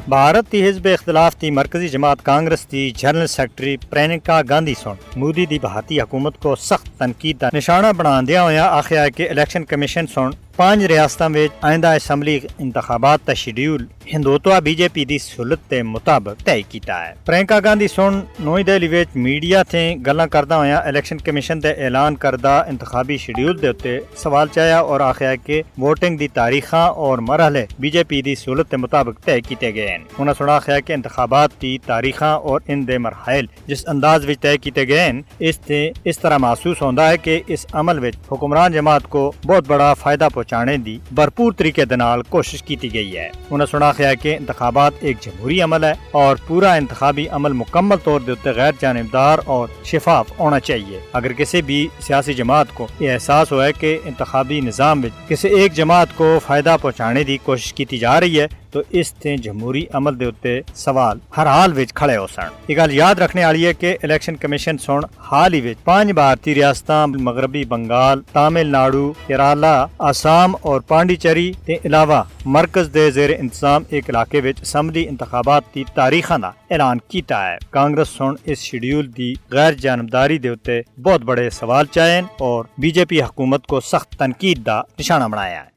بھارت دی حزب اختلاف دی مرکزی جماعت کانگریس دی جنرل سیکرٹری پرینکا گاندھی سن مودی دی بھارتی حکومت کو سخت تنقید دا نشانہ بناندیا ہویا آخیا ہے کہ الیکشن کمیشن سن 5 ریاستاں وچ آئندہ اسمبلی انتخابات دا schedule Hindutva B J P دی سہولت دے مطابق طے کیتا ہے۔ پرینکا گاندھی سن نوئی دہلی وچ میڈیا تھے گلاں کردا ہویا الیکشن کمیشن دے اعلان کردہ انتخابی شیڈیول دے اتے سوال چایا اور آخیا ہے کہ ووٹنگ دی تاریخاں اور مرحلے بی جے پی دی سہولت دے مطابق طے کیتے گئے ہیں۔ انہاں سنا آخیا کہ انتخابات دی تاریخاں اور ان دے مراحل جس انداز وچ طے کیتے گئے ہیں اس طرح محسوس ہوندا ہے کہ اس عمل وچ حکمران جماعت کو بہت بڑا فائدہ پہنچانے دی بھرپور طریقے دے نال کوشش کیتی گئی ہے۔ انہاں سنا ہے کہ انتخابات ایک جمہوری عمل ہے اور پورا انتخابی عمل مکمل طور دے غیر جانبدار اور شفاف ہونا چاہیے۔ اگر کسی بھی سیاسی جماعت کو یہ احساس ہوا ہے کہ انتخابی نظام میں کسی ایک جماعت کو فائدہ پہنچانے دی کوشش کیتی جا رہی ہے تو اس تے جمہوری عمل دے اتے سوال ہر حال وچ کھڑے ہو سن۔ یہ گل یاد رکھنے والی ہے کہ الیکشن کمیشن سن حال ہی وچ 5 بھارتی ریاستاں مغربی بنگال، تامل ناڈو، کیرالا، آسام اور پانڈیچری کے علاوہ مرکز دے زیر انتظام ایک علاقے وچ اسمبلی انتخابات دی تاریخاں دا اعلان کیتا ہے۔ کانگریس سن اس شیڈیول دی غیر جانبداری دے اتے بہت بڑے سوال چاہے اور بی جے پی حکومت کو سخت تنقید دا نشانہ بنایا ہے۔